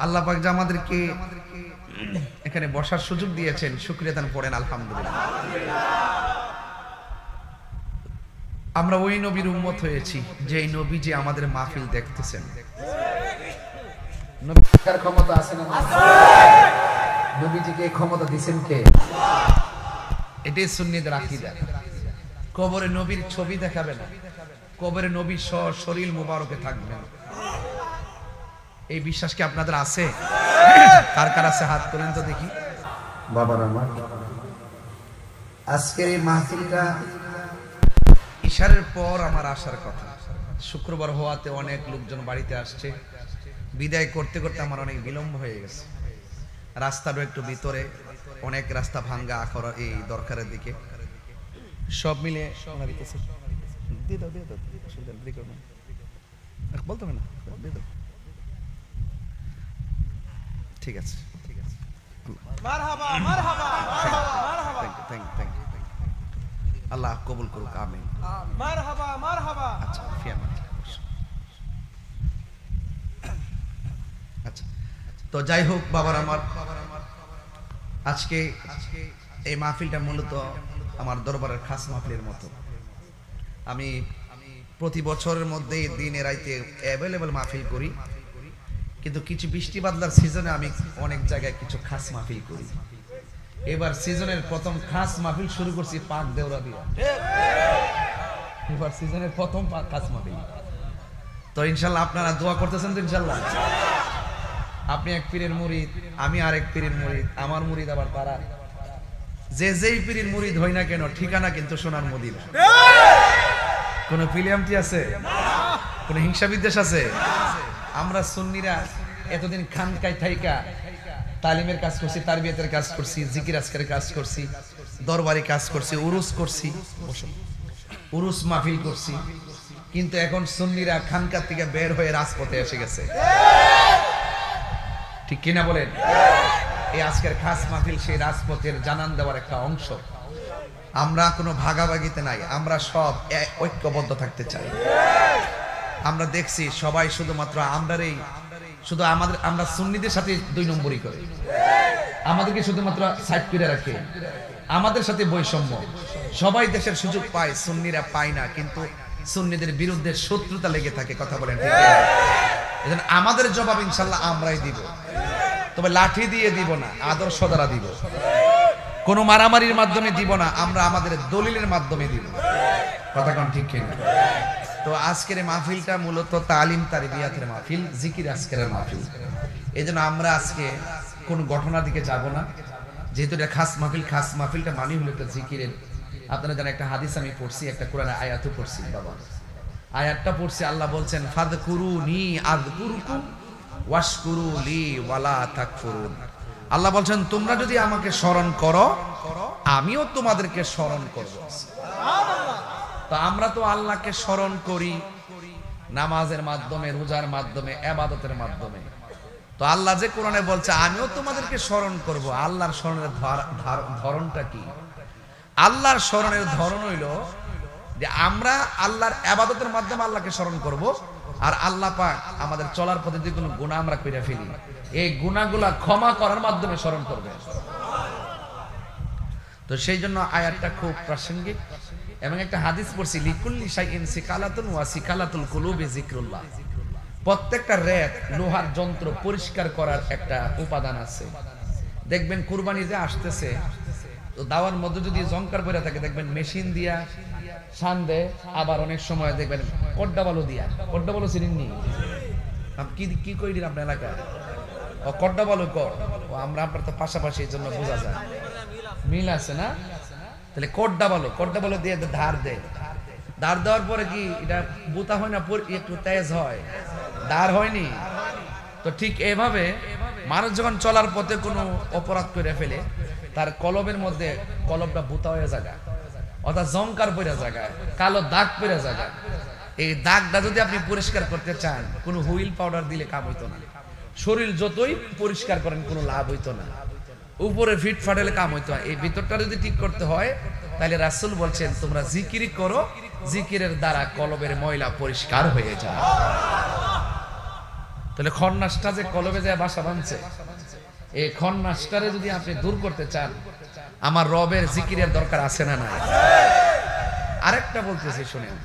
আল্লাহ পাক যে আমাদেরকে এখানে বসার সুযোগ দিয়েছেন, শুকরিয়া দান পড়েন আলহামদুলিল্লাহ। আমরা ওই নবীর উম্মত হয়েছি যে নবী যে আমাদের মাহফিল দেখতেছেন। নবীর ক্ষমতা আছে না? নবীজিকে ক্ষমতা দিবেন কে? এটাই সুন্নিদের আকীদা। কবরে নবীর ছবি দেখাবে না, কবরে নবীর শরীর মুবারকে থাকবেন। এই বিশ্বাস কি আপনাদের আছে? কার কার আছে হাত তোলেন তো দেখি। বাবার আমার আজকের এই মাহফিলটা ইশারের পর আমার আসার কথা। শুক্রবার হওয়াতে অনেক লোকজন বাড়িতে আসছে। বিদায় করতে করতে আমার অনেক বিলম্ব হয়ে গেছে। রাস্তারও একটু ভিতরে, অনেক রাস্তা ভাঙ্গা আখড়া এই দরকারের দিকে সব মিলে বলতে হবে না, ঠিক আছে ঠিক আছে। আল্লাহ কবুল করুক, আমিন। আচ্ছা আচ্ছা, তো যাই হোক বাবার আমার, আজকে এই মাহফিলটা মূলত আমার দরবারের খাস মাহফিলের মতো। আমি প্রতি বছরের মধ্যে দিনে রাইতে অ্যাভেলেবল মাহফিল করি, কিন্তু কিছু বৃষ্টি বাদলার সিজনে আমি অনেক জায়গায় কিছু খাস মাহফিল করি। এবার সিজনের প্রথম খাস মাহফিল শুরু করছি পাক দেওরা দিয়া। এবার সিজনের প্রথম খাস মাহফিল। তো ইনশাল্লাহ আপনারা দোয়া করতেছেন তো? ইনশাল্লাহ আপনি এক পীরের মুরিদ, আমি আরেক পীরের মুরিদ, আমার মুরিদ আবার তারা। যে যেই পীরের মুরিদ হই না কেন, ঠিকানা কিন্তু সোনার মদিনা। কোন ফিলিয়ামটি আছে? কোন হিংসা বিদ্বেষ আছে? আমরা সুন্নিরা এতদিন খানকায় থাইকা তালিমের কাজ করছি, তারবিয়াতের কাজ করছি, জিকির আজকারের কাজ করছি, দরবারি কাজ করছি, উরুস করছি, উরুস মাহফিল করছি। কিন্তু এখন সুন্নিরা খানকার থেকে বের হয়ে রাজপথে এসে গেছে, ঠিক কিনা বলেন? এই আজকের খাস মাহফিল সেই রাজপথের জানান দেওয়ার একটা অংশ। আমরা কোনো ভাগাভাগিতে নাই, আমরা সব ঐক্যবদ্ধ থাকতে চাই। আমরা দেখছি সবাই শুধুমাত্র শুধু আমরা সুন্নিদের সাথে দুই নম্বরই করে, আমাদেরকে শুধুমাত্র সাইড করে রাখে, আমাদের সাথে বৈষম্য। সবাই দেশের সুযোগ পায়, সুন্নিরা পায় না, কিন্তু সুন্নিদের বিরুদ্ধে শত্রুতা লেগে থাকে। কথা বলেন ঠিক? এজন্য আমাদের জবাব ইনশাআল্লাহ আমরাই দিব, তবে লাঠি দিয়ে দিব না, আদর্শ দ্বারা দিব। কোনো মারামারির মাধ্যমে দিব না, আমরা আমাদের দলিলের মাধ্যমে দিব। কথা কোন ঠিক কিনা? তো আজকের মাহফিলটা মূলত তালিম তারবিয়াতের মাহফিল, জিকির আজকের মাহফিল। এজন্য আমরা আজকে কোন ঘটনার দিকে যাব না, যেহেতু এটা খাস মাহফিল। খাস মাহফিলটা মানে হলো একটা জিকিরের। আপনারা জানেন একটা হাদিস আমি পড়ছি, একটা কোরআনের আয়াতও পড়ছি। বাবা আয়াতটা পড়ছি, আল্লাহ বলছেন ফাযকুরুনি আযকুরুকুম ওয়াশকুরুলি ওয়ালা তাকফুরুন। আল্লাহ বলছেন তোমরা যদি আমাকে স্মরণ করো, আমিও তোমাদেরকে স্মরণ করব। তো আমরা তো আল্লাহকে স্মরণ করি নামাজের মাধ্যমে, রোজার মাধ্যমে, ইবাদতের মাধ্যমে। তো আল্লাহ যে কোরআনে বলছে আমিও তোমাদেরকে স্মরণ করব, আল্লাহর স্মরণের ধরনটা কি? আল্লাহর স্মরণের ধরন হইল যে আমরা আল্লাহর ইবাদতের মাধ্যমে আল্লাহকে স্মরণ করব, আর আল্লাহ পাক আমাদের চলার পথে যে কোনো গুনাহ আমরা কইরা ফেলি, এই গুনাহগুলা ক্ষমা করার মাধ্যমে স্মরণ করবে। তো সেই জন্য আয়াতটা খুব প্রাসঙ্গিক। এবং একটা হাদিস পড়ছি, লিকুল্লি শাইইন সিকালাতুন ওয়া সিকালাতুল কুলুবি যিকরুল্লাহ। প্রত্যেকটা রেত, লোহার যন্ত্র পরিষ্কার করার একটা উপাদান আছে। দেখবেন কুরবানি যে আসতেছে, তো দাওয়ার মধ্যে যদি জংকার পড়ে থাকে দেখবেন মেশিন দিয়া শান দেয়, আবার অনেক সময় দেখবেন কড্ডা বালু দিয়া। কড্ডা বালু চিনেন নি? কি কি কইলেন আপনার এলাকায়? ও কড্ডা বালু কর। ও আমরা আপনার তো পাশাপাশি, এই জন্য বোঝা যায় মিল আছে না? তাহলে কড্ডা বালু দিয়ে ধার দেয়। ধার দেওয়ার পরে কি এটা বুতা হয় না, একটু তেজ হয়, ধার হয়নি? তো ঠিক এভাবে মানুষ যখন চলার পথে কোনো অপরাধ করে ফেলে, তার কলবের মধ্যে কলবটা বুতা হয়ে জায়গা, অর্থাৎ জংকার পড়ে জায়গায়, কালো দাগ পড়ে জায়গায়। এই দাগটা যদি আপনি পরিষ্কার করতে চান, কোনো হুইল পাউডার দিলে কাম হইতো না। শরীর যতই পরিষ্কার করেন কোনো লাভ হইতো না, উপরে ফিট ফাটেলে কাম হইতো না। এই ভিতরটা যদি ঠিক করতে হয়, তাহলে রাসূল বলছেন তোমরা জিকির করো, জিকিরের দ্বারা কলবের ময়লা পরিষ্কার হয়ে যায়। তো তাহলে খন্নাসটা যে কলবে যায় বাসা বাঁধছে, এই খন্নাসটারে যদি আপনি দূর করতে চান, আমার রবের জিকিরের দরকার আছে না নাই? আরেকটা বলতেছি শুনেন,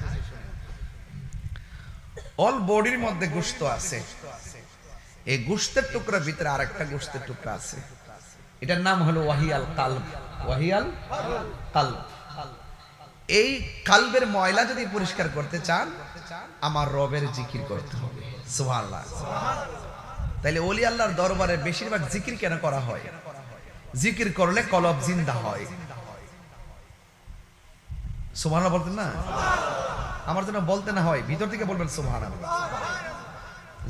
অল বডির মধ্যে গোশত আছে, এই গোশতের টুকরার ভিতরে আরেকটা গোশতের টুকরা আছে, এটার নাম হলো ওয়াহিয়াল কালব। ওয়াহিয়াল কালব। এই কালবের ময়লা যদি পরিষ্কার করতে চান, আমার রবের জিকির করতে হবে। সুবহানাল্লাহ। তাইলে ওলি আল্লাহর দরবারে বেশিরভাগ জিকির কেন করা হয়? জিকির করলে কলব জিন্দা হয়। সুবহানাল্লাহ বলতেন না? আমার জন্য বলতে না হয়, ভিতর থেকে বলবেন সুবহানাল্লাহ।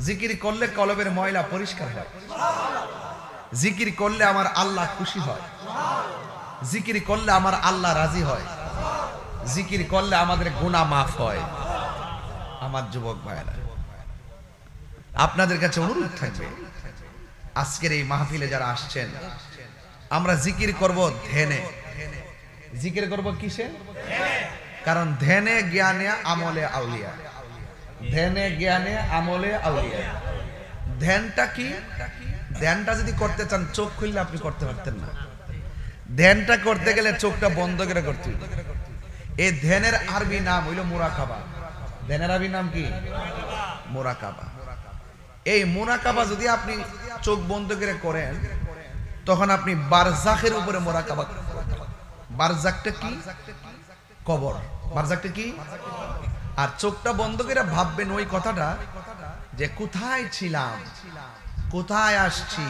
জিকির করলে কলবের ময়লা পরিষ্কার হয়। জিকির করলে আমার আল্লাহ খুশি হয়। জিকির করলে আমার আল্লাহ রাজি হয়। জিকির করলে আমাদের গুনাহ মাফ হয়। আমার যুবক ভাইরা, আপনাদের কাছে অনুরোধ থাকবে, আজকের এই মাহফিলে যারা আসছেন, আমরা জিকির করব ধ্যানে। জিকির করব কিসে? কারণ ধ্যানে জ্ঞানে আমলে আউলিয়া। ধ্যানে জ্ঞানে আমলে আউলিয়া। ধ্যানটা কি? ধ্যানটা যদি করতে চান চোখ খুললে আপনি করতে পারতেন না। ধ্যানটা করতে গেলে চোখটা বন্ধ করে করতে হবে। এই ধ্যানের আরবি নাম হইল মুরাকাবা। ধ্যানের আরবি নাম কি? মুরাকাবা। এই মুরাকাবা যদি আপনি চোখ বন্ধ করে করেন, তখন আপনি বারজাখের উপরে মুরাকাবা। বারজাখটা কি? কবর। বারজাখটা কি? আর চোখটা বন্ধ করে ভাববেন ওই কথাটা, যে কোথায় ছিলাম, কোথায় আসছি,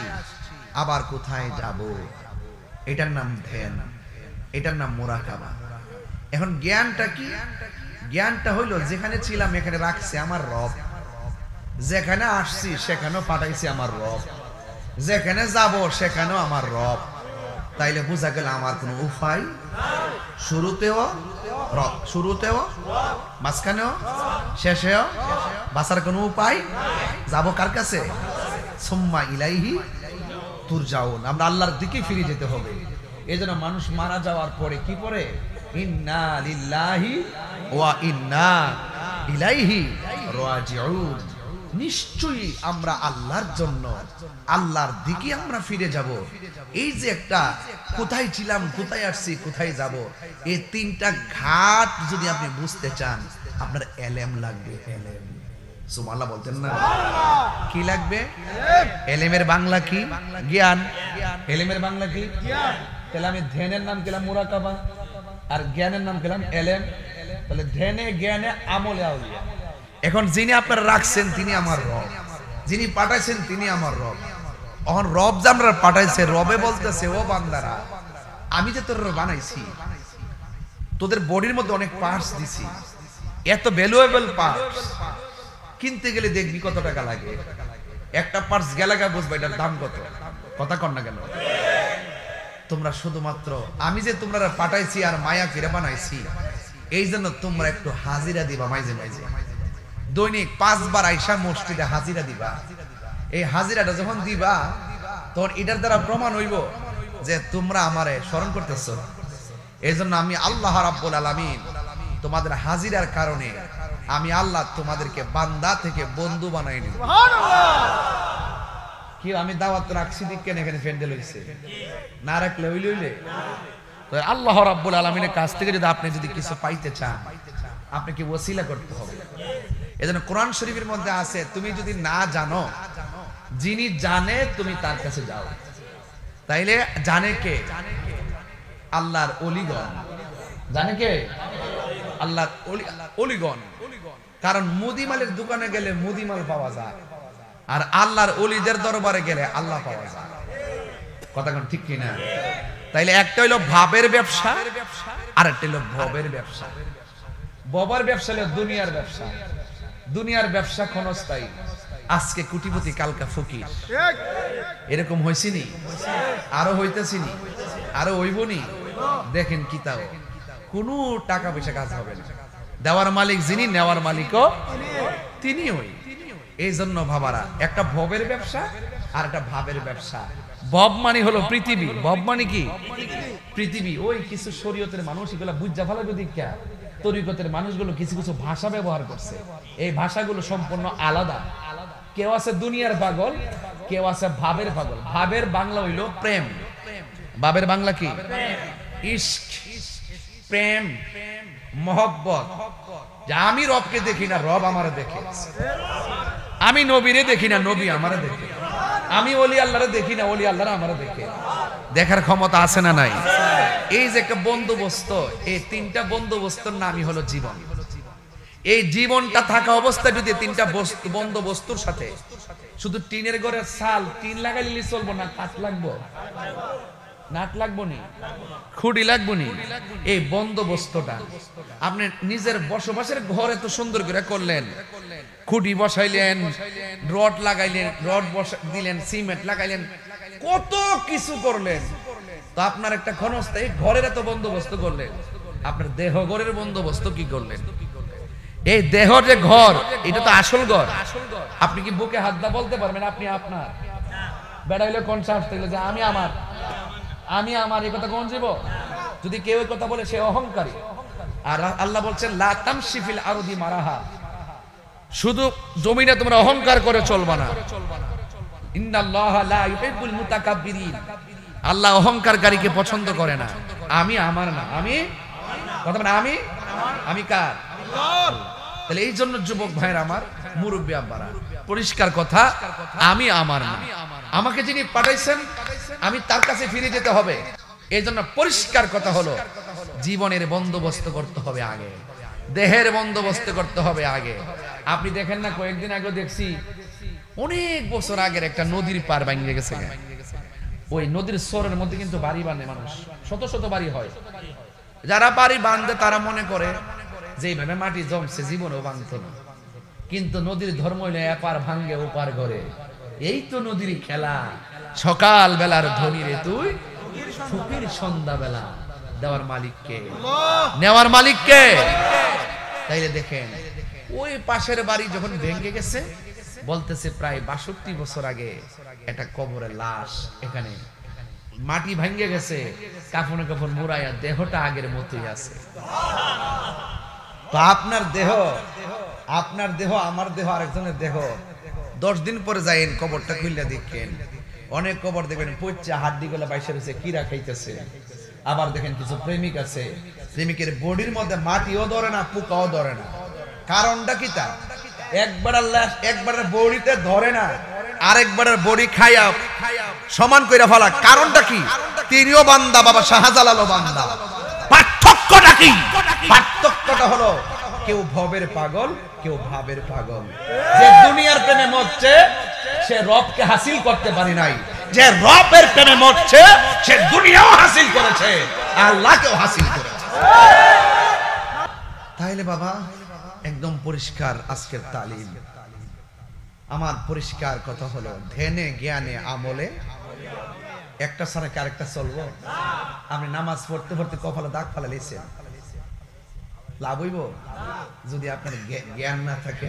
আবার কোথায় যাব। এটার নাম ধ্যান, এটার নাম মুরাকাবা। এখন জ্ঞানটা কি? জ্ঞানটা হইল যেখানে ছিলাম এখানে রাখছে আমার রব, যেখানে আসছি সেখানেও পাঠাইছে আমার রব, যেখানে যাব সেখানেও আমার রব। তাইলে বোঝা গেল আমার কোনো উপায়, শুরুতেও রব, শুরুতেও, মাঝখানেও, শেষেও বাঁচার কোনো উপায়। যাব কার কাছে? সুম্মা ইলাইহি তুরজাউন। আমরা আল্লাহর দিকে ফিরে যেতে হবে। এজন্য মানুষ মারা যাওয়ার পরে কি পড়ে? ইন্না লিল্লাহি ওয়া ইন্না ইলাইহি রাজিউন। নিশ্চয়ই আমরা আল্লাহর জন্য, আল্লাহর দিকে আমরা ফিরে যাব। এই যে একটা কোথায় ছিলাম, কোথায় আসছি, কোথায় যাব, এই তিনটা ঘাট যদি আপনি বুঝতে চান, আপনার এলেম লাগবে। এলেম। সুবহানাল্লাহ বলতেন না? কি লাগবে? এলেমের বাংলা কি? জ্ঞান। এলেমের বাংলা কি? জ্ঞান। তাহলে আমি ধ্যানের নাম পেলাম মুরাকাবা, আর জ্ঞানের নাম পেলাম এলেম। তাহলে ধ্যানে জ্ঞানে আমলে আউলিয়া। এখন যিনি আপনারা রাখছেন তিনি আমার রব, যিনি পাঠাইছেন তিনি আমার রব। এখন রব যে আমরা পাঠাইছে, রবে বলতেছে, ও বান্দারা, আমি যে তোর বানাইছি, তোদের বডির মধ্যে অনেক পার্টস দিছি, এত ভ্যালুয়েবল পার্টস, কিনতে গেলে দেখবি কত টাকা লাগে। একটা পার্টস গেলাগা বুঝবা এটার দাম কত। কথা কন না কেন? তোমরা শুধুমাত্র আমি যে তোমরা পাঠাইছি আর মায়া ফিরে বানাইছি, এই জন্য তোমরা একটু হাজিরা দিবা। মাইজে মাইজে দৈনিক 5 বার আইসা মসজিদে হাজিরা দিবা। এই হাজিরাটা যখন দিবা, তখন এটার দ্বারা প্রমাণ হইব যে তোমরা আমারে স্মরণ করতেছো। এই জন্য আমি আল্লাহ রাব্বুল আলামিন তোমাদের হাজিরার কারণে আমি আল্লাহ তোমাদেরকে বান্দা থেকে বন্ধু বানাই নিব। কি আমি দাওয়াত রাখছি দিকেন, এখানে প্যান্ডেল হইছে না, রাখলে হইলে তো আল্লাহ রাব্বুল আলামিনের কাছ থেকে যদি আপনি যদি কিছু পাইতে চান, আপনাকে ওসিলা করতে হবে। এজন্য কোরআন শরীফের মধ্যে আছে, তুমি যদি না জানো, যিনি জানে তুমি তার কাছে যাও। তাইলে জানে কে? আল্লাহর ওলিগণ। জানে কে? আল্লাহর ওলিগণ। কারণ মুদিমালের দোকানে গেলে মুদিমাল পাওয়া যায়, আর আল্লাহর ওলিদের দরবারে গেলে আল্লাহ পাওয়া যায়। কথা কোন ঠিক কিনা? তাইলে একটা হইলো ভাবের ব্যবসা, আর একটা হইলো ভবের ব্যবসা। ভবের ব্যবসা হলো দুনিয়ার ব্যবসা। দুনিয়ার ব্যবসা ক্ষণস্থায়ী, আজকে কোটিপতি কালকা ফকির। এরকম হইছিনি? আরো হইতেছিনি? আরো হইবনি? দেখেন কি তাও কোনো টাকা পয়সা কাজ হবে না। দেওয়ার মালিক যিনি, নেওয়ার মালিকও তিনি। ওই এই জন্য ভাবারা, একটা ভবের ব্যবসা আর একটা ভাবের ব্যবসা। ভব মানে হলো পৃথিবী। ভব মানে কি? পৃথিবী। ওই কিছু শরীয়তের মানুষ এগুলা বুঝা ফেলাবে দীক্ষা, তরিকতের মানুষগুলো কিছু কিছু ভাষা ব্যবহার করছে, এই ভাষাগুলো সম্পূর্ণ আলাদা। কেউ আছে দুনিয়ার পাগল, কেউ আছে ভাবের পাগল। ভাবের বাংলা হইল প্রেম, ভাবের বাংলা কি? ইশক, প্রেম, মহব্বত। যে আমি রবকে দেখি না, রব আমারে দেখে। আমি নবীরে দেখি না, নবী আমারে দেখে। আমি ওলি আল্লাহরে দেখি না, ওলি আল্লাহরা আমারে দেখে। দেখার ক্ষমতা আছে না নাই? এই যে একটা বন্দোবস্ত, এই তিনটা বন্দোবস্তের নামই হলো জীবন। এই জীবনটা থাকা অবস্থায় যদি তিনটা বন্দোবস্তুর সাথে শুধু টিনের ঘরের ছাল, টিন লাগাইলে চলবো না, কাঠ লাগবো, নাট লাগবো নি, খুঁটি লাগবো নি। এই বন্দোবস্তটা আপনি নিজের বসবাসের ঘরে তো সুন্দর করে করলেন, খুঁটি বসাইলেন, রড লাগাইলেন, রড দিলেন, সিমেন্ট লাগাইলেন, কত কিছু করলেন। তো আপনার একটা ক্ষণস্থায়ী ঘরের এত বন্দোবস্ত করলেন, আপনার দেহ ঘরের বন্দোবস্ত কি করলেন? এই দেহ যে ঘর, এটা তো আসল ঘর। আপনি কি বুকে হাত দা বলতে পারবেন আপনি আপনার? বেড়াইলে কোন সাহস থাকলে যে আমি আমার, আমি আমার, এই কথা কোন জীব? যদি কেউ এই কথা বলে সে অহংকারী। আর আল্লাহ বলছেন লা তামশি ফিল আরদি মারাহা, শুধু জমিনে তোমরা অহংকার করে চলবা না। ইন্নাল্লাহা লা ইউহিব্বুল মুতাকাব্বিরিন, আল্লাহ অহংকারকারীকে পছন্দ করে না। আমি আমার না, আমি কথা মানে আমি, আমি কার? তাহলে এই জন্য যুবক ভাইয়ের আমার, মুরব্বী আব্বারা, পরিষ্কার কথা, আমি আমার না, আমাকে যিনি পাঠাইছেন আমি তার কাছে ফিরে যেতে হবে। এই জন্য পরিষ্কার কথা হলো জীবনের বন্দোবস্ত করতে হবে আগে, দেহের বন্দোবস্ত করতে হবে আগে। আপনি দেখেন না, কয়েকদিন আগে দেখছি অনেক বছর আগের একটা নদীর পার ভাঙে গেছে। ওই নদীর সরের মধ্যে কিন্তু বাড়ি বাঁধে মানুষ, শত শত বাড়ি হয়। যারা বাড়ি বাঁধে তারা মনে করে যে এইভাবে মাটি জমছে জীবনেও ভাঙত না, কিন্তু নদীর ধর্ম হইলে এপার ভাঙ্গে ওপার ঘরে। এই তো নদীর খেলা, সকাল বেলার ধনী রে তুই, সুখের সন্ধ্যা বেলা দেওয়ার মালিককে, নেওয়ার মালিককে। তাইলে দেখেন ওই পাশের বাড়ি যখন ভেঙে গেছে, বলতেছে প্রায় ৬২ বছর আগে একটা কবরের লাশ, এখানে মাটি ভেঙে গেছে, কাফনে কাফন মুড়াইয়া দেহটা আগের মতোই আছে। তো আপনার দেহ, আপনার দেহ, আমার দেহ, আরেকজনের দেহ, 10 দিন পরে যাইন কবরটা খুললে দেখেন অনেক কবর দেখবেন পচা হাড্ডি গুলো বাইসে রয়েছে, কিরা খাইতেছে। আবার দেখেন কিছু প্রেমিক আছে, প্রেমিকের বডির মধ্যে মাটিও ধরে না, পোকাও ধরে না। কারণটা কি? তা একবারের লাশ একবারের বডিতে ধরে না, আরেকবারের বডি খাইয়া সমান কইরা ফেলা। কারণটা কি? তিনিও বান্দা, বাবা শাহজালালও বান্দা। পার্থক্যটা কি? পার্থক্যটা হলো কেউ ভবের পাগল, কেউ ভাবের পাগল। যে দুনিয়ার প্রেমে মরছে সে রবকে হাসিল করতে পারে নাই, যে রবের প্রেমে মরছে সে দুনিয়াও হাসিল করেছে, আল্লাহকেও হাসিল করেছে। তাইলে বাবা একদম পরিষ্কার আজকের তালিম। আমার পরিষ্কার কথা হলো ধ্যানে জ্ঞানে আমলে একটা ছাড়া কি আরেকটা চলবো? আপনি নামাজ পড়তে পড়তে কপালে দাগ ফালা লেছেন, লাভ হইব? যদি আপনার জ্ঞান না থাকে,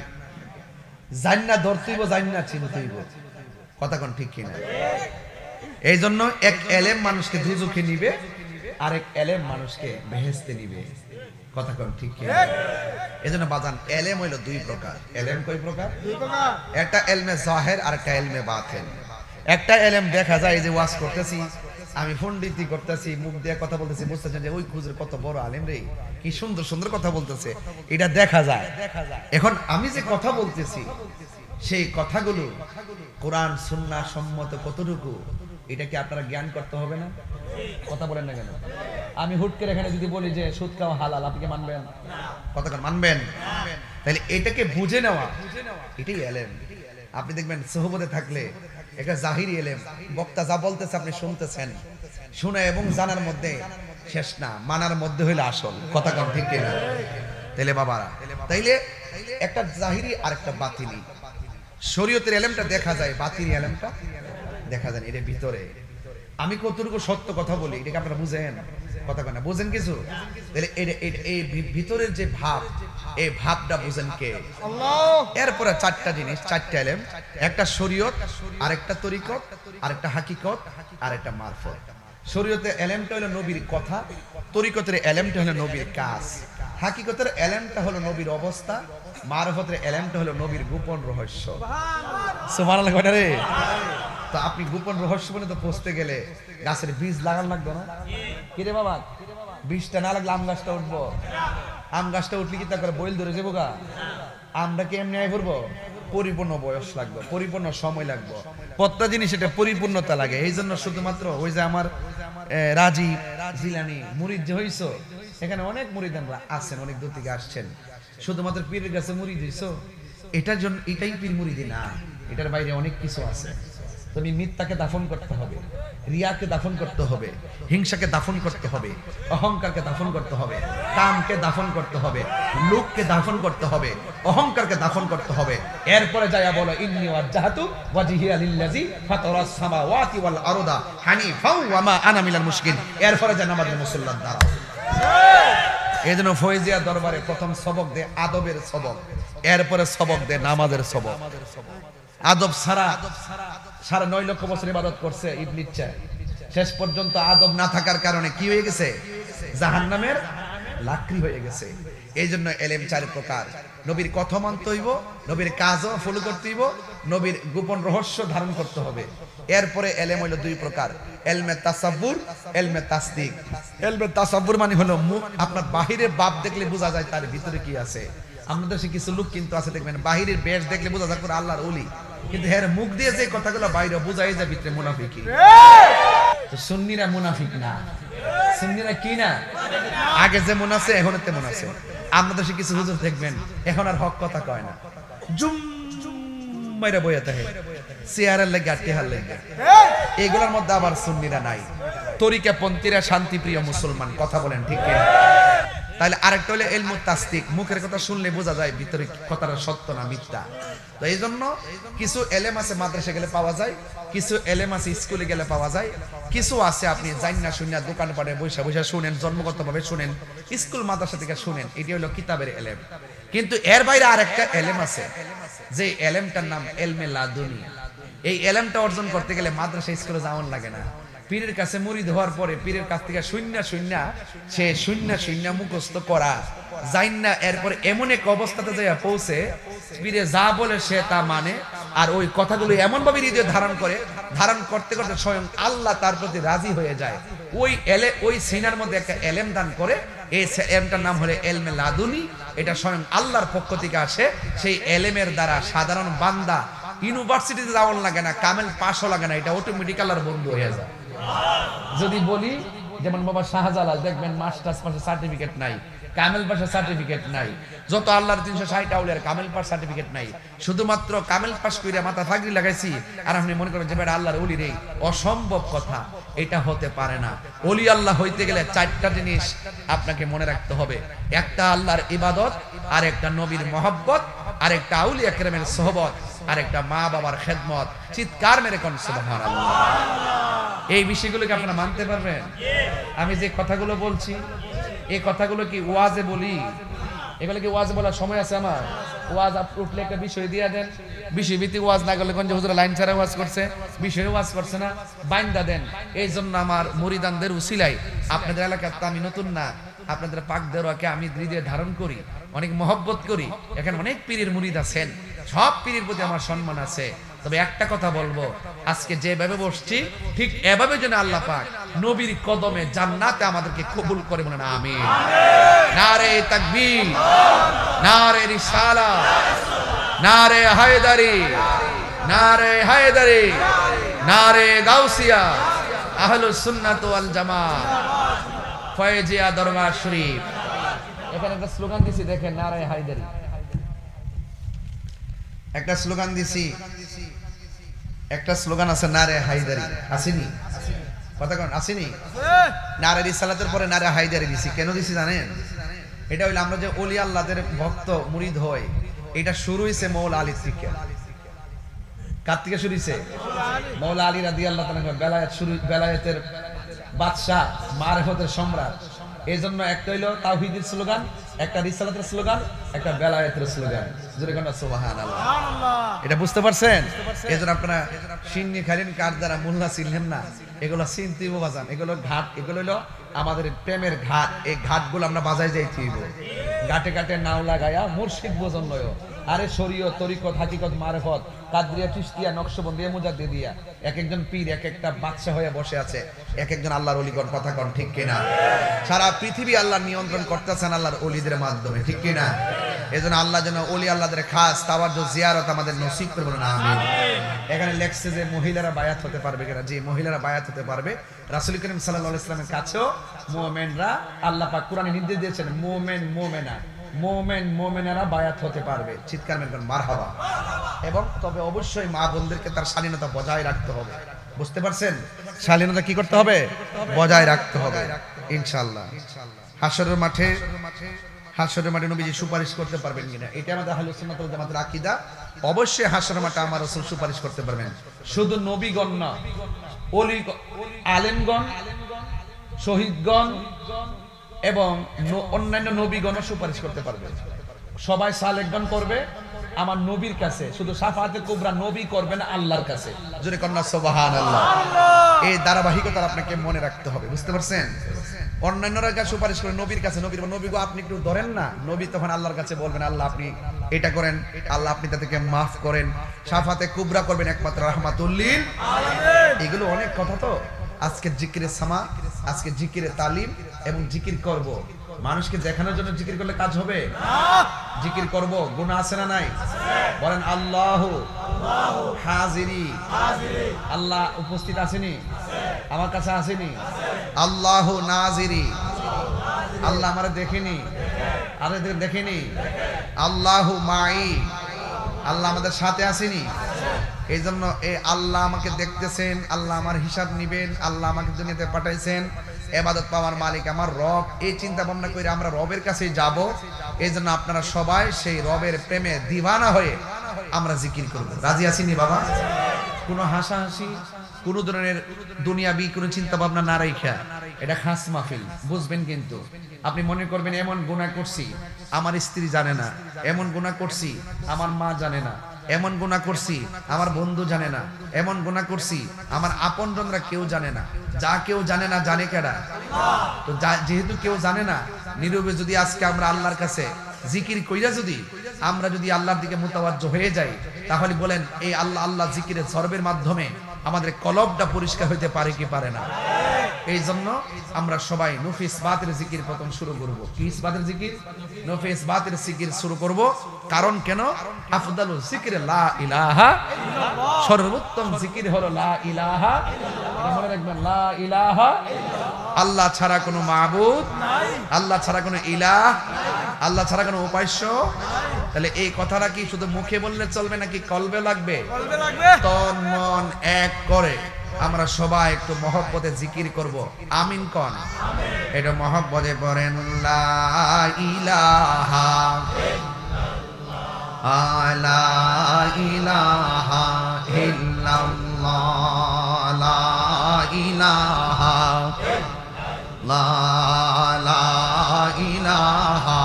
জান্না ধরতেইব, জান্না চিনতেইব। কথা কোন ঠিক কিনা? এই জন্য এক এলেম মানুষকে দুজখে নিবে, আরেক এলেম মানুষকে বেহেশতে নিবে। কথা কোন ঠিক কিনা? এই জন্য বাজান, এলেম হইল 2 প্রকার। এলেম কয় প্রকার? 2 প্রকার। একটা এলমে জাহের আর একটা এলমে বাতিন। একটা এলেম দেখা যায় যে ওয়াজ করতেছি, আমি পণ্ডিতি করতেছি, মুখ দিয়ে কথা বলতেছি, বুঝতেছেন যে ওই খুজুর কত বড় আলেম রে, কি সুন্দর সুন্দর কথা বলতেছে, এটা দেখা যায়। এখন আমি যে কথা বলতেছি সেই কথাগুলো কোরআন সুন্নাহ সম্মত কতটুকু, এটা কি আপনারা জ্ঞান করতে হবে না? কথা বলেন না কেন? আমি হুট করে এখানে যদি বলি যে সুদ খাওয়া হালাল, আপনি কি মানবেন? কথা মানবেন? তাহলে এটাকে বুঝে নেওয়া, এটাই এলেম। আপনি দেখবেন সোহবতে থাকলে একটা জাহিরি এলেম, বক্তা যা বলতেছে আপনি শুনতেছেন, শুনে এবং জানার মধ্যে শেষ না, মানার মধ্যে হইলে আসল। কথা কম ঠিক কিনা? তাইলে বাবারা, তাইলে একটা জাহিরি আর একটা বাতিনি। শরীয়তের এলেমটা দেখা যায়, বাতিনি এলেমটা দেখা যায়। এর ভিতরে আমি কতটুকু সত্য কথা বলি, এটাকে আপনারা বুঝেন? কথা কয় না, বুঝেন কিছু? তাহলে এই ভিতরের যে ভাব, এই ভাবটা বুঝেন কে? আল্লাহ। এরপরে 4টা জিনিস, 4টা এলেম, একটা শরীয়ত, আরেকটা তরিকত, আরেকটা হাকিকত, আরেকটা মারফত। শরীয়তের এলেমটা হলো নবীর কথা, তরিকতের এলেমটা হলো নবীর কাজ, হাকিকতের এলেমটা হলো নবীর অবস্থা, মারফতের এলেমটা হলো নবীর গোপন রহস্য। সুবহানাল্লাহ কয়টা রে? তো আপনি গোপন রহস্য বলে তো পৌঁছতে গেলে গাছের বীজ লাগান লাগবে না? কি রে বাবা, বীজটা না লাগলে আম গাছটা উঠবো? আম গাছটা উঠলে কি তা করে বইল ধরে যাবো গা? আমরা কি এমনি আয় করবো? পরিপূর্ণ বয়স লাগবে, পরিপূর্ণ সময় লাগবে, প্রত্যেকটা জিনিস এটা পরিপূর্ণতা লাগে। এই জন্য শুধুমাত্র ওই যে আমার রাজি জিলানি মুরিদ যে হইছো, এখানে অনেক মুরিদানরা আছেন, অনেক দূর থেকে আসছেন, শুধুমাত্র পীরের কাছে মুরিদ হইছো এটার জন্য এটাই পীর মুরিদি না, এটার বাইরে অনেক কিছু আছে। তুমি মিথ্যাকে দাফন করতে হবে, রিয়াকে দাফন করতে হবে, হিংসাকে দাফন করতে হবে, অহংকারকে দাফন করতে হবে, কামকে দাফন করতে হবে, লোককে দাফন করতে হবে, অহংকারকে দাফন করতে হবে। এরপরে যায়া বলো ইন্নী ওয়াজহাতু ওয়াজহিয়া লিল্লাযী ফাতারাস সামাওয়াতি ওয়াল আরদা হানিফা ওয়া মা আনা মিনাল মুশরিকিন। এরপরে যা নামাজের মুসল্লার দাঁড়াও। এজন্য ফয়জিয়া দরবারে প্রথম সবক দে আদবের সবক, এরপরে সবক দে নামাজের সবক। আদব ছাড়া 9.5 লক্ষ বছর ইবাদত করছে ইবলিস, শেষ পর্যন্ত আদব না থাকার কারণে কি হয়ে গেছে? জাহান্নামের লাকড়ি হয়ে গেছে। এই জন্য এলেম 4 প্রকার। নবীর কথা মানতে হইব, নবীর কাজও ফলো করতে হইব, নবীর গোপন রহস্য ধারণ করতে হবে। এরপরে এলেম হইল 2 প্রকার, এলমে তাসাব্বুর, এলমে তাসদিক। এলমে তাসাব্বুর মানে হলো আপনার বাহিরের বাপ দেখলে বোঝা যায় তার ভিতরে কি আছে। আমাদের দেশে কিছু লোক কিন্তু আছে, দেখবেন বাহিরের বেশ দেখলে বোঝা যায় আল্লাহর ওলি, কিন্তু এর মুখ দিয়ে যে কথাগুলো বাইরে বোঝাই যায় ভিতরে মুনাফিকি। তো সুন্নিরা মুনাফিক না, সুন্নিরা কি না? আগে যেমন আছে এখন তেমন আছে। আমাদের দেশে কিছু হুজুর দেখবেন এখন আর হক কথা কয় না, জুম মাইরা বইয়া থাকে, চেয়ারের লাগে আর টেহার লাগে। এগুলোর মধ্যে আবার সুন্নিরা নাই, তরিকা পন্থীরা শান্তিপ্রিয় মুসলমান। কথা বলেন ঠিক কিনা? তাহলে আরেকটা হলো ইলমু তাসদিক, মুখের কথা শুনলে বোঝা যায় ভিতরে কথাটা সত্য না মিথ্যা। তো এই জন্য কিছু এলেম আছে মাদ্রাসা গেলে পাওয়া যায়, কিছু এলেম আছে স্কুলে গেলে পাওয়া যায়, কিছু আছে আপনি জান্না শুনিয়া দোকানপাটে বৈশা বৈশা শুনেন, জন্মগতভাবে শুনেন, স্কুল মাদ্রাসা থেকে শুনেন, এটি হলো কিতাবের এলেম। কিন্তু এর বাইরে আরেকটা এলেম আছে, যে এলেমটার নাম এলমে লাদুনি। এই এলেমটা অর্জন করতে গেলে মাদ্রাসা স্কুলে যাওয়ার লাগে না, পীরের কাছে মুরিদ হওয়ার পরে পীরের কাছ থেকে শূন্য মুখস্থ করা যাই না। এরপরে এমন এক অবস্থাতে যাইয়া পৌঁছে পীরে যা বলে সে তা মানে, আর ওই কথাগুলো এমন ভাবে হৃদয়ে ধারণ করতে করতে স্বয়ং আল্লাহ তার প্রতি রাজি হয়ে যায়। ওই সিনার মধ্যে একটা এলেম দান করে, এই এলেমটার নাম হলো এলমে লাদুনি। এটা স্বয়ং আল্লাহর পক্ষ থেকে আসে। সেই এলেমের দ্বারা সাধারণ বান্দা ইউনিভার্সিটিতে যাওয়ার লাগে না, কামেল পাশও লাগে না, এটা অটোমেটিক আল্লাহর বন্ধু হয়ে যায়। যদি বলি যেমন বাবা শাহজালাল দেখবেন মাস্টার্স পাশে সার্টিফিকেট নাই, কামেল পাশে সার্টিফিকেট নাই, যত আল্লাহর 360 আউলিয়ার কামেল পাশ সার্টিফিকেট নাই, শুধুমাত্র কামেল পাশ কইরা মাথা ফাগরি লাগাইছি আর আপনি মনে করেন যে বেটা আল্লাহর ওলি রে, অসম্ভব কথা, এটা হতে পারে না। ওলি আল্লাহ হইতে গেলে 4টা জিনিস আপনাকে মনে রাখতে হবে, একটা আল্লাহর ইবাদত, আর একটা নবীর মহব্বত, আর একটা আউলিয়া কেরামের সোহবত, আর একটা মা বাবার খেদমত। চিৎকার মেরে কোন সুবহানাল্লাহ। এই বিষয়গুলোকে আপনারা মানতে পারবেন? আমি যে কথাগুলো বলছি এই কথাগুলো কি ওয়াজে বলি? এগুলো কি ওয়াজে বলার সময় আছে আমার? ওয়াজ উঠলে একটা বিষয় দিয়ে দেন, বিষয়ভিত্তিক ওয়াজ না করলে কোন যে হুজুর লাইন ছাড়া ওয়াজ করছে, বিষয়ে ওয়াজ করছে না, বাইন্দা দেন। এই জন্য আমার মুরিদানদের উসিলাই আপনাদের এলাকার তো আমি নতুন না, আপনাদের পাক দেওয়াকে আমি হৃদয়ে ধারণ করি, অনেক মহব্বত করি। এখানে অনেক পীরের মুরিদ আছেন, সব পীরের প্রতি আমার সম্মান আছে। তবে একটা কথা বলবো, আজকে যেভাবে বসছি ঠিক এভাবে যেন আল্লাহ পাক নবীর কদমে জান্নাতে আমাদেরকে কবুল করে বলেন আমিন। নারে তাকবীর, নারে রিসালাত, নারে হায়দারি, নারে হায়দারি, নারে গাউসিয়া, আহলুস সুন্নাত ওয়াল জামাত, ফয়জিয়া দরবার শরীফ। এখানে একটা স্লোগান দিছি দেখেন, নারে হায়দারি। একটা স্লোগান দিছি, একটা স্লোগান আছে নারে হায়দারি, আসেনি? কথা কোন আসেনি? নারে রিসালাতের পরে নারে হায়দারি দিছি। কেন দিছি জানেন? এটা হইলো আমরা যে ওলি আল্লাহদের ভক্ত মুরিদ হই, এটা শুরু হইছে মৌলা আলী থেকে। কার থেকে শুরু হইছে? মৌলা আলী রাদিয়াল্লাহু তাআলা বেলায়েতের বাদশা, মারিফতের সম্রাট। এই জন্য একটা হইলো তাওহীদের স্লোগান, একটা রিসালাতের স্লোগান, একটা বেলায়েতের স্লোগান। জোরে কোন সুবহানাল্লাহ। এটা বুঝতে পারছেন? এজন্য আপনারা সিন্নি খাইলেন কার দ্বারা মোল্লা চিনলেন না, এগুলো চিনতেই বাজান। এগুলো ঘাট, এগুলো হলো আমাদের প্রেমের ঘাট। এই ঘাটগুলো আমরা বাজায় যাইতে হইব। গাটে গাটে নাও লাগায়া মুর্শিদ বোঝন লয়। আরে শরীয়ত তরিকত হাকিকত মারেফত কাদরিয়া চিশতিয়া নকশবন্দিয়া মুজাদ্দিদিয়া এক একজন পীর এক একটা বাদশা হয়ে বসে আছে, এক একজন আল্লাহর ওলিগণ। কথা কন ঠিক কিনা? সারা পৃথিবী আল্লাহ নিয়ন্ত্রণ করতেছেন আল্লাহর ওলিদের মাধ্যমে, ঠিক কিনা? এজন্য আল্লাহ যেন ওলি আল্লাহদের খাস তাওয়াজ্জুহ জিয়ারত আমাদের নসিব করে বলুন আমিন। এখানে লেখছে যে মহিলারা বায়াত হতে পারবে কিনা। যে মহিলারা বায়াত হতে পারবে, রাসূল করিম সাল্লাল্লাহু আলাইহি ওয়াসাল্লামের কাছেও মুমিনরা, আল্লাহ পাক কোরআনে নির্দেশ দিয়েছেন মুমিন মুমিনা, মুমিন মুমিনারা বায়াত হতে পারবে। চিৎকার মেরে মারহাবা। এবং তবে অবশ্যই মা বোনদেরকে তার স্বাধীনতা বজায় রাখতে হবে। বুঝতে পারছেন? স্বাধীনতা কি করতে হবে? বজায় রাখতে হবে ইনশাআল্লাহ। হাশরের মাঠে নবীজি সুপারিশ করতে পারবেন কিনা, এটা আমাদের আহলে সুন্নাত ওয়াল জামাতের আকীদা। অবশ্যই হাশরের মাঠে আমার রাসূল সুপারিশ করতে পারবেন। শুধু নবীগণ না, ওলি আলেমগণ, শহীদগণ এবং অন্যান্য নবীগণও সুপারিশ করতে পারবে। সবাই সালেকগণ করবে আমার নবীর কাছে, শুধু শাফাআতে কুবরা নবী করবে না, আল্লাহর কাছে। জোরে কন্না সুবহানাল্লাহ। এই ধারাবাহিকতা আপনাকে মনে রাখতে হবে। বুঝতে পারছেন? অন্যান্যরা কাছে সুপারিশ করে নবীর কাছে, নবী গো আপনি একটু ধরেন না, নবী তখন আল্লাহর কাছে বলবেন আল্লাহ আপনি এটা করেন, আল্লাহ আপনি তাদেরকে মাফ করেন। শাফাআতে কুবরা করবেন একমাত্র রাহমাতুল লিল আলামিন। এগুলো অনেক কথা তো। আজকে জিকিরে সামা, আজকে জিকিরে তালিম এবং জিকির করব। মানুষকে দেখানোর জন্য জিকির করলে কাজ হবে না। জিকির করব, গুনাহ আছে না নাই? বলেন আল্লাহু হাজিরি, আল্লাহ উপস্থিত আছেনি? আমার কাছে আসেনি? আল্লাহু নাজিরি, আল্লাহ আমারে দেখেনি? আরে দেখেনি? আল্লাহু মাই, আল্লাহ আমাদের সাথে আসেনি? এই জন্য এই আল্লাহ আমাকে দেখতেছেন, আল্লাহ আমার হিসাব নিবেন, আল্লাহ আমাকে দুনিয়াতে পাঠাইছেন, ইবাদত পাওয়ার মালিক আমার রব। এই চিন্তা ভাবনা করে আমরা রবের কাছে যাব। এই জন্য আপনারা সবাই সেই রবের প্রেমে দিওয়ানা হয়ে আমরা জিকির করব। রাজি আছিনি বাবা? কোনো হাসাহাসি, কোনো ধরনের দুনিয়াবি কোনো চিন্তা ভাবনা না রাখা, এটা খাস মাহফিল, বুঝবেন? কিন্তু আপনি মনে করবেন এমন গুনাহ করছি আমার স্ত্রী জানে না, এমন গুনাহ করছি আমার মা জানে না, এমন গুনাহ করছি আমার বন্ধু জানে না, এমন গুনাহ করছি আমার আপনজনরা কেউ জানে না। যা কেউ জানে না জানে কেডা? তো যেহেতু কেউ জানে না, নীরবে যদি আজকে আমরা আল্লাহর কাছে জিকির কইরা যদি আমরা যদি আল্লাহর দিকে মুতাওয়াজ্জহ হয়ে যাই, তাহলে বলেন এই আল্লাহ আল্লাহ জিকিরের সরবের মাধ্যমে আমাদের কলবটা পরিষ্কার হইতে পারে কি পারে না? এই জন্য আমরা সবাই নফি ইসবাতের জিকির প্রথম শুরু করব। কি ইসবাতের জিকির? নফি ইসবাতের জিকির শুরু করব। কারণ কেন? আফদালুল জিকির লা ইলাহা ইল্লাল্লাহ, সর্বোত্তম জিকির হলো লা ইলাহা ইল্লাল্লাহ। মনে রাখবেন লা ইলাহা ইল্লাল্লাহ, আল্লাহ ছাড়া কোনো মাবুদ নাই, আল্লাহ ছাড়া কোনো ইলাহ নাই, আল্লাহ ছাড়া কোনো উপাস্য নাই। তাহলে এই কথাটা কি শুধু মুখে বললে চলবে নাকি কলবে লাগবে? কলবে লাগবে। তন মন এক করে আমরা সবাই একটু মহব্বতে জিকির করব। আমিন কোন? এটা মহব্বতে পড়েন লা ইলাহা ইল্লাল্লাহ, লা ইলাহা ইল্লাল্লাহ, লা ইলাহা ইল্লাল্লাহ, লা ইলাহা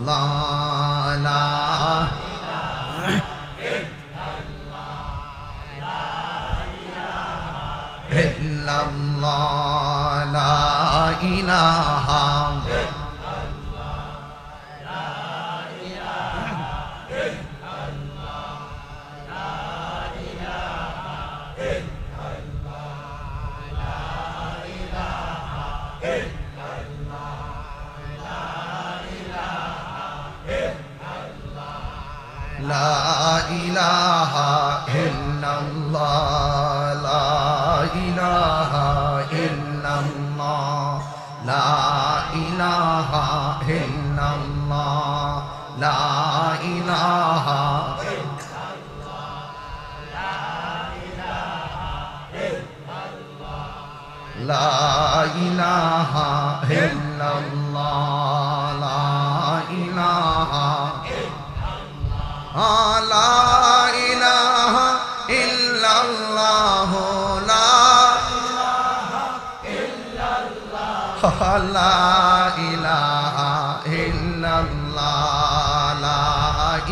ইল্লাল্লাহ, লা illallah, la ilaha illallah, la ilaha illallah, la ilaha illallah, la ilaha illallah, la ilaha illallah, la ilaha illallah, la ilaha illallah, la ilaha illallah, la ilaha illallah, la ilaha la ilaha illallah, la la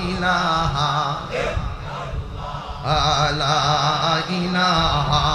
ilaha illallah, la ilaha la ilaha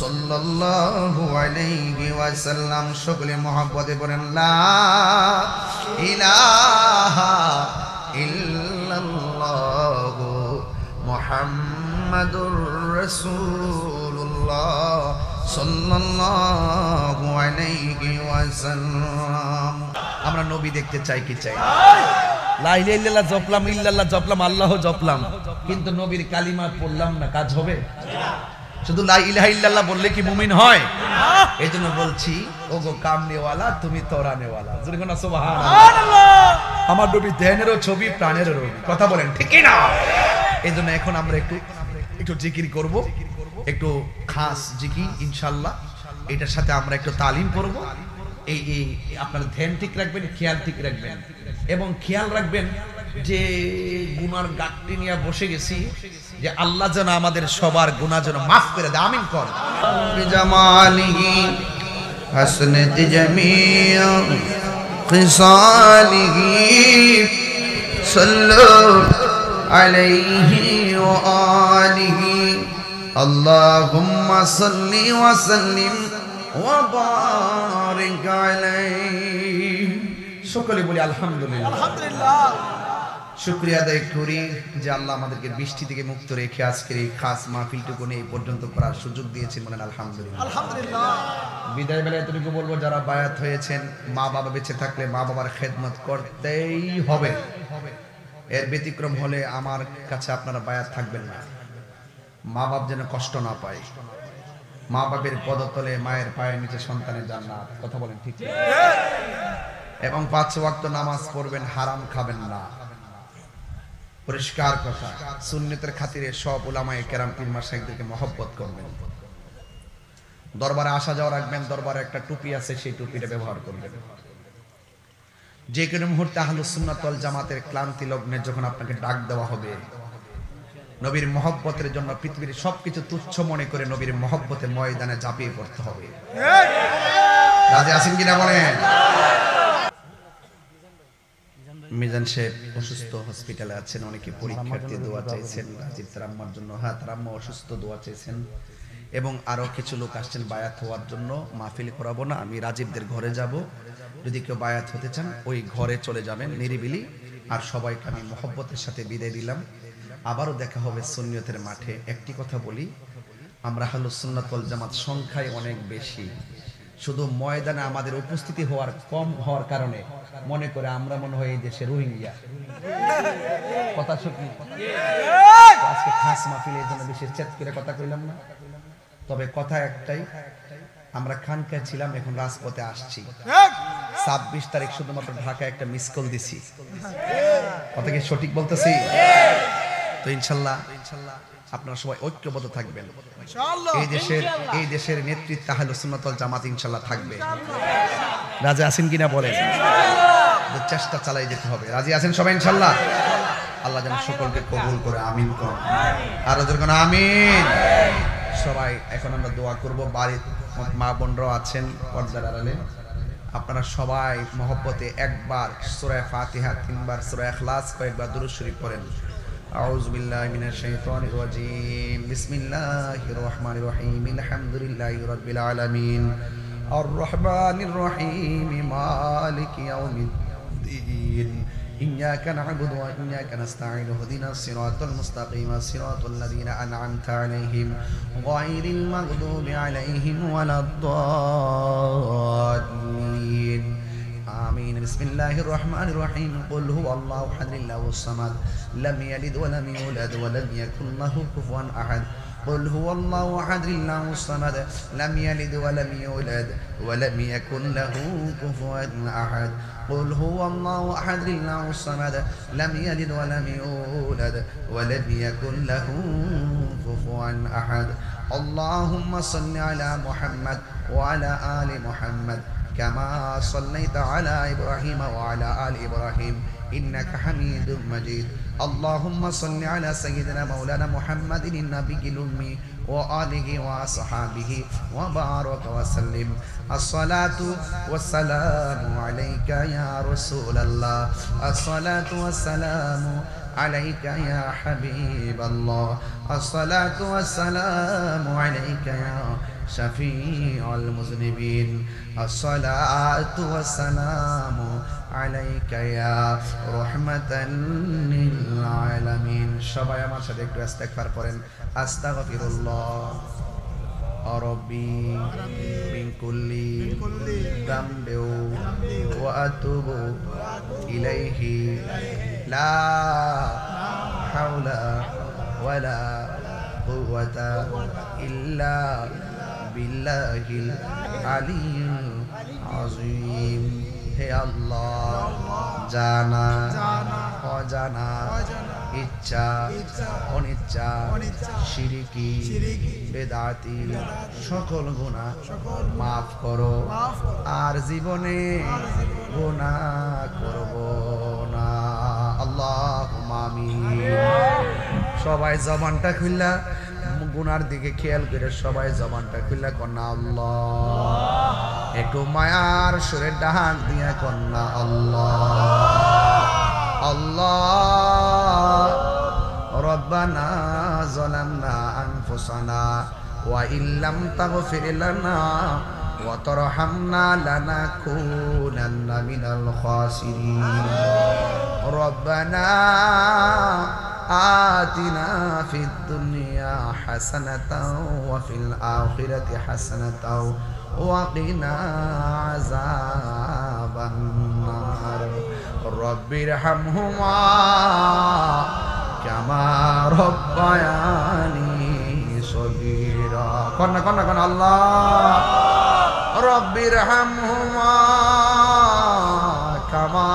সাল্লাল্লাহু আলাইহি ওয়াসাল্লাম। সকলে মহব্বতে বলেন লা ইলাহা ইল্লাল্লাহু মুহাম্মাদুর রাসূলুল্লাহ সাল্লাল্লাহু আলাইহি ওয়াসাল্লাম। আমরা নবী দেখতে চাই কি চাই? লা ইলাহা ইল্লাল্লাহ জপলাম, ইল্লাল্লাহ জপলাম, আল্লাহ জপলাম, কিন্তু নবীর কালিমা পড়লাম না, কাজ হবে? শুধু লা ইলাহা ইল্লাল্লাহ বললে কি মুমিন হয়? এইজন্য বলছি, ওগো কামনেওয়ালা তুমি তোরানেওয়ালা, জোরে কোন সুবহানাল্লাহ। আমার নবী ধ্যানেরও ছবি, প্রাণেরও রবি, কথা বলেন ঠিক কি না? এইজন্য এখন আমরা একটু জিকির করব, একটু খাস জিকির ইনশাআল্লাহ। এটার সাথে আমরা একটু তালিম করব। এই আপনারা ধ্যান ঠিক রাখবেন, খেয়াল ঠিক রাখবেন, এবং খেয়াল রাখবেন যে গুনার গাঁটটি নিয়ে বসে গেছি, যে আল্লাহ যেন আমাদের সবার গুনাহ যেন মাফ করে দেয়, আমিন কর। বিজামালিহি হাসনাত জামিয়া খিসালিহি সাল্লু আলাইহি ওয়া আলিহি আল্লাহুম্মা সাল্লি ওয়া সাল্লিম ওয়া বারিক আলাইহি। সকলে বলি আলহামদুলিল্লাহ। আলহামদুলিল্লাহ। শুকরিয়া আদায় করি যে আল্লাহ আমাদেরকে বৃষ্টি থেকে মুক্ত রেখে আজকের এই খাস মাহফিলটুকু এই পর্যন্ত করার সুযোগ দিয়েছেন, বলেন আলহামদুলিল্লাহ। আলহামদুলিল্লাহ। বিদায় বেলায় এতটুকু বলবো, যারা বায়াত হয়েছেন, মা বাবা বেঁচে থাকলে মা বাবার খেদমত করতেই হবে। এর ব্যতিক্রম হলে আমার কাছে আপনারা বায়াত থাকবেন না। মা বাপ যেন কষ্ট না পায়, মা বাবের পদতলে মায়ের পায়ের নিচে সন্তানের জান্নাত, কথা বলেন ঠিক? এবং 5 ওয়াক্ত নামাজ পড়বেন, হারাম খাবেন না, পরিষ্কার কথা। সুন্নতের খাতিরে সব উলামায়ে কেরাম, পীর মাশায়েখদেরকে মহব্বত করবেন। দরবারে আসা যাওয়া রাখবেন, দরবারে একটা টুপি আছে, সেই টুপিটা ব্যবহার করবেন। যে কোনো মুহূর্তে আহলুস সুন্নাত ওয়াল জামাতের ক্লান্তি লগ্নে যখন আপনাকে ডাক দেওয়া হবে, নবীর মহব্বতের জন্য পৃথিবীর সবকিছু তুচ্ছ মনে করে নবীর মহব্বতে ময়দানে ঝাঁপিয়ে পড়তে হবে। রাজি আছেন কিনা বলেন? মিজান সাহেব অসুস্থ, হসপিটালে আছেন, অনেকে পরীক্ষার্থী দোয়া চাইছেন। রাজীব তার আম্মার জন্য, হ্যাঁ তার আম্মা অসুস্থ, দোয়া চাইছেন। এবং আরো কিছু লোক আসছেন বায়াত হওয়ার জন্য। মাহফিল করাবো না, আমি রাজীবদের ঘরে যাব, যদি কেউ বায়াত হতে চান ওই ঘরে চলে যাবেন নিরিবিলি। আর সবাইকে আমি মহব্বতের সাথে বিদায় দিলাম। আবারও দেখা হবে সুন্নিয়তের মাঠে। একটি কথা বলি, আমরা আহলুস সুন্নাত ওয়াল জামাত সংখ্যায় অনেক বেশি, শুধু ময়দানে আমাদের উপস্থিতি কম হওয়ার কারণে মনে করে আমরা মনে হয় এই দেশে রোহিঙ্গা। কথা সত্যি। আজকে খাস মাহফিল, এই জন্য বেশি চেত করে কথা কইলাম না। তবে কথা একটাই, আমরা খানকায় ছিলাম, এখন রাজপথে আসছি। 26 তারিখ শুধুমাত্র ঢাকায় একটা মিস কল দিছি। কথা কি সঠিক বলতেছি? তো ইনশাল্লাহ আপনারা সবাই ঐক্যবদ্ধ থাকবেন। এই দেশের নেতৃত্ব আহলুস সুন্নাত ওয়াল জামাত ইনশাল্লাহ থাকবে। রাজি আছেন কিনা বলেন? চেষ্টা চালাই যেতে হবে। রাজি আছেন সবাই ইনশাল্লাহ? আল্লাহ যেন সকলকে কবুল করে, আমিন কোন। আর ওদের কোন আমিন। সবাই এখন আমরা দোয়া করব। বাড়ির মা বোনরাও আছেন পর্দার আড়ালে, আপনারা সবাই মহব্বতে একবার সূরা ফাতিহা, 3 বার সূরা ইখলাস, কয়েকবার দুরূদ শরীফ পড়েন। আউযু বিল্লাহি মিনাশ শাইতানির রাজীম। বিসমিল্লাহির রহমানির রহিম। আলহামদুলিল্লাহি রাব্বিল আলামিন। আর রহমানির রহিম। মালিকি ইয়াউমিদ্দিন। إياك نعبد وإياك نستعين اهدنا الصراط المستقيم صراط الذين أنعمت عليهم غير المغضوب عليهم ولا الضالين آمين. بسم الله الرحمن الرحيم. قل هو الله أحد الله الصمد لم يلد ولم يولد ولم يكن له كفوا أحد. قل هو الله أحد الله الصمد لم يلد ولم يولد ولم يكن له كفوا أحد. قل هو الله أحد الله الصمد لم يلد ولم يولد ولم يكن له كفوا أحد. اللهم صل على محمد وعلى آل محمد كما صليت على إبراهيم وعلى آل إبراهيم إنك حميد مجيد. اللهم صل على سيدنا مولانا محمد النبي الأمي وآله وصحابه وبارك وسلم. الصلاة والسلام عليك يا رسول الله. الصلاة والسلام عليك يا حبيب الله الصلاة والسلام عليك يا شفيع المذنبين الصلاة والسلام عليك يا رحمة للعالمين সবাই আমার সাথে একটু ইস্তেগফার করেন আস্তাগফিরুল্লাহ ربي من كل ذنب وأتوب إليه لا حول ولا قوة إلا بالله العلي العظيم হে আল্লাহ জানা অজানা ইচ্ছা অনিচ্ছা শিরকি বেদাতি সকল গুনাহ মাফ করো আর জীবনে গুনাহ করব না আল্লাহুম্মা আমিন সবাই জবানটা খুললা গুনার দিকে খেয়াল করে সবাই জবানটা খুললা কন্যা আল্লাহ একটু মায়ার সুরে ডাক দিয়া কন্যা আল্লাহ আল্লাহ রব্বানা যালামনা আনফুসানা ওয়া ইল্লাম তাগফির লানা ওয়া তারহামনা লানাকুনান্না মিনাল খাসিরিন রব্বানা آتنا في الدنيا حسنة وفي الآخرة حسنة وقنا عذاب النار رب ارحمهما كما ربياني صغيرا كنا الله رب ارحمهما كما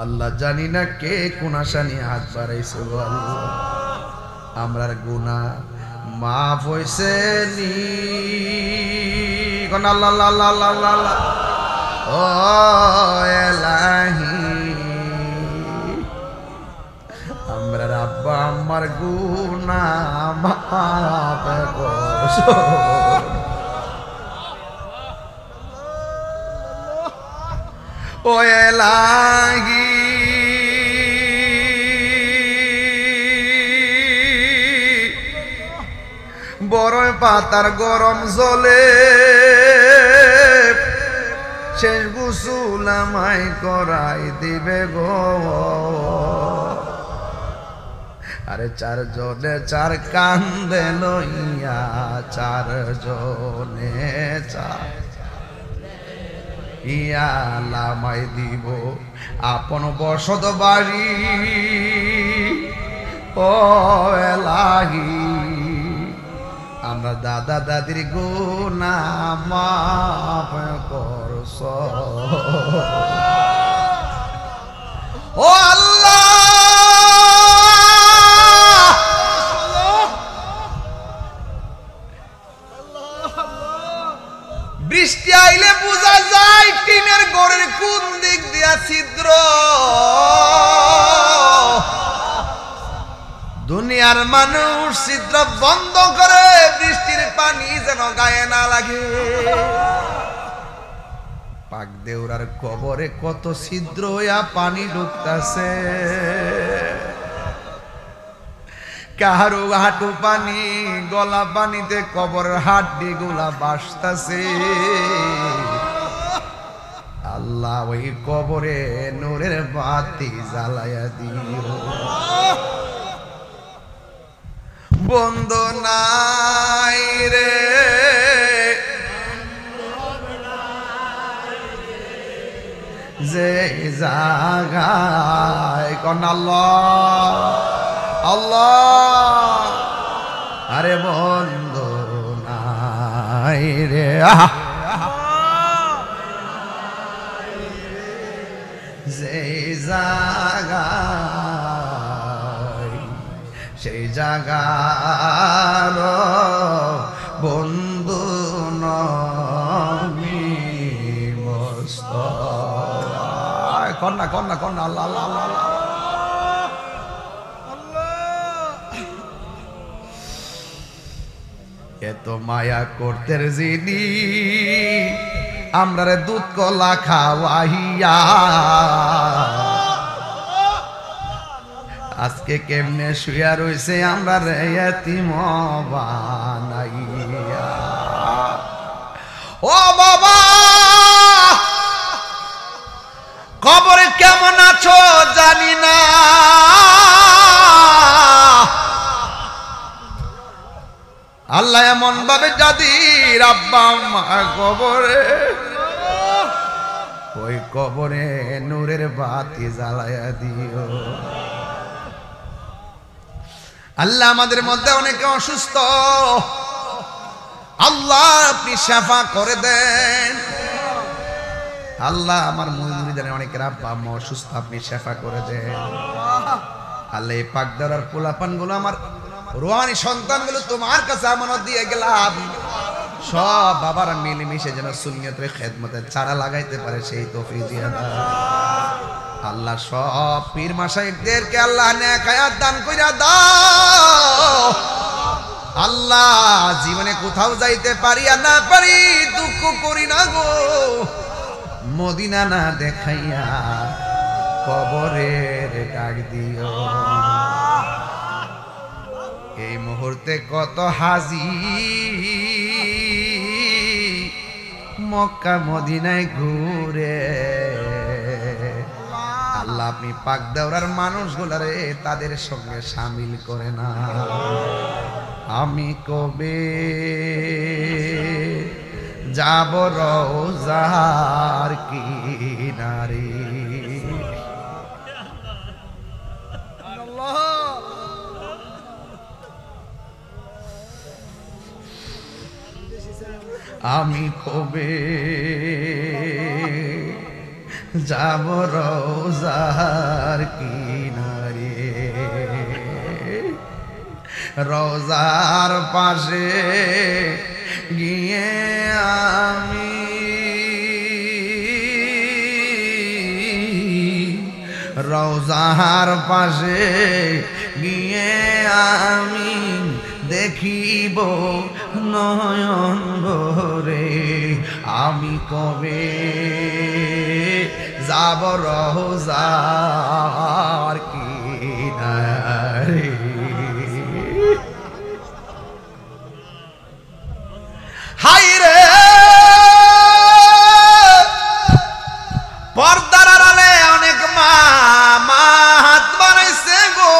আল্লাহ জানি না কে কোন আশা নিয়ে হাত বাড়াইছে গো আল্লাহ আমরার গুনাহ মাফ হইছে নি কোন আল্লাহ আল্লাহ আল্লাহ আল্লাহ ও ইলাহি আমরার আব্বা আম্মার গুনাহ মাফ করো ও ইলাহি বড় পাতার গরম জলে শেষ গোসল আমায় করাই দিবে গো আরে চারজনে চার কান্দে লইয়া চারজনে চার ইয়ালামাই দিব আপন বসত বাড়ি ও এলাহি আমরা দাদা দাদির গুনাহ মাফ করছ ও আল্লাহ বৃষ্টি আইলে বোঝা যায় টিনের ঘরের কোন দিক দিয়া ছিদ্র দুনিয়ার মানুষ ছিদ্র বন্ধ করে বৃষ্টির পানি যেন গায়ে না লাগে পাক দেউরার কবরে কত ছিদ্র হইয়া পানি ঢুকতাছে কাহারো হাঁটু পানি গলা পানিতে কবরের হাড্ডি গুলা বাসতাছে আল্লাহ ওই কবরে নূরের বাতি জ্বালায়া দিও বন্ধু নাই রে যে জাগায় কোন আল্লাহ আল্লাহ আরে বন্ধু নাই রে সেই জাগায় সেই জাগার বন্ধু নমি মোস্তফা কন্যা কন্যা কন্যা আল্লাহ আল্লাহ আল্লাহ এত মায়া করতে যিনি আমরা রে দুধ কলা খাওয়াইয়া আজকে কেমনে শুয়া রইছে আমরা রে এতিম বানাইয়া। ও বাবা কবরে কেমন আছো জানি না, আল্লাহ এমন ভাবে যাদির আব্বা আম্মা কবরে, ওই কবরে নূরের বাতি জ্বালায়া দিও। আল্লাহ আমাদের মধ্যে অনেকে অসুস্থ, আল্লাহ আপনি শাফা করে দেন। আল্লাহ আমার মুরিদের অনেকের আব্বা আম্মা অসুস্থ, আপনি শাফা করে দেন। আল্লাহ এই পাকদারার পোলাপান গুলো আমার রুহানি সন্তানগুলো তোমার কাছে আমানত দিয়ে গেলাম, সব বাবারা মিলেমিশে যেন সুন্নিয়তের খেদমতের চারা লাগাইতে পারে সেই তৌফিক দিয়ে দাও। আল্লাহ সব পীর মাশায়েখদেরকে আল্লাহ নেক হায়াত দান কইরা দাও। আল্লাহ জীবনে কোথাও যাইতে পারি আর না পারি দুঃখ করি না গো, মদিনা না দেখাইয়া কবরের ডাক দিও। এই মুহূর্তে কত হাজি মক্কা মদিনায় ঘুরে, আল্লাহ আপনি পাক দেওয়ার মানুষগুলারে তাদের সঙ্গে শামিল করে না। আমি কবে যাব রওজার কিনারে, আমি কবে যাব রওজার কিনারে, রওজার পাশে গিয়ে আমি রওজার পাশে গিয়ে আমি দেখিব নয়ন ভরে। আমি কবে যাব রওজার কিনারে, হাই রে পর্দার আড়ালে অনেক মা হাত বানাইছে গো,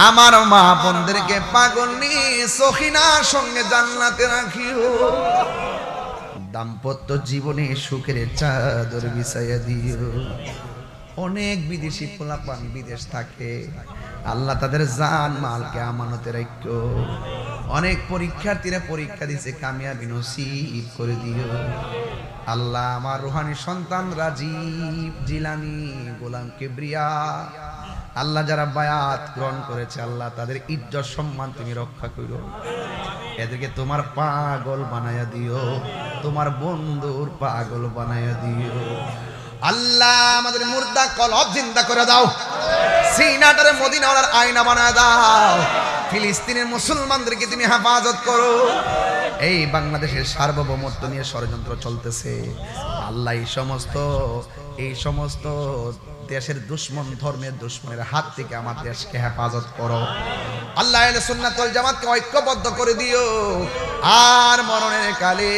আমার মা বোনদেরকে পাগল নিয়ে সখিনার সঙ্গে জান্নাতে রাখিও। দাম্পত্য জীবনে সুখের চাদর বিছাইয়া দিও। অনেক বিদেশি পোলাপান বিদেশ থাকে, আল্লাহ তাদের জান মালকে আমানতে রাখো। অনেক পরীক্ষার্থীরা পরীক্ষা দিছে, কামিয়াবি নসিব করে দিও। আল্লাহ আমার রুহানি সন্তান রাজীব, জিলানি, গোলাম কিবরিয়া, আল্লাহ যারা বায়াত গ্রহণ করেছে আল্লাহ তাদের ইজ্জত সম্মান তুমি রক্ষা করো। এদেরকে তোমার পাগল বানায়া দিও, তোমার বন্ধুর পাগল বানায়া দিও। আল্লাহ আমাদের মুর্দা কলব জিন্দা করে দাও, সিনাটারে মদিনাওয়ালার আয়না বানায় দাও। ফিলিস্তিনের মুসলমানদেরকে তুমি হেফাজত করো। এই বাংলাদেশের সার্বভৌমত্ব নিয়ে ষড়যন্ত্র চলতেছে, আল্লাহ এই সমস্ত দেশের দুশ্মন, ধর্মের দুশ্মনের হাত থেকে আমার দেশকে হেফাজত করো। আল্লাহ আহলে সুন্নাত ওয়াল জামাতকে ঐক্যবদ্ধ করে দিও। আর মরণের কালে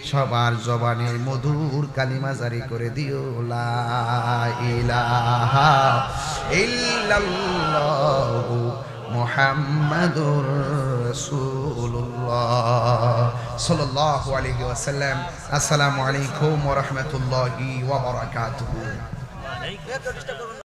সবার জবানে মধুর কালিমা জারি করে দিও, লা ইলাহা ইল্লাল্লাহু মুহাম্মাদুর রাসূলুল্লাহ সাল্লাল্লাহু আলাইহি ওয়াসাল্লাম। আসসালামু আলাইকুম ওয়া রাহমাতুল্লাহি ওয়া বারাকাতুহু।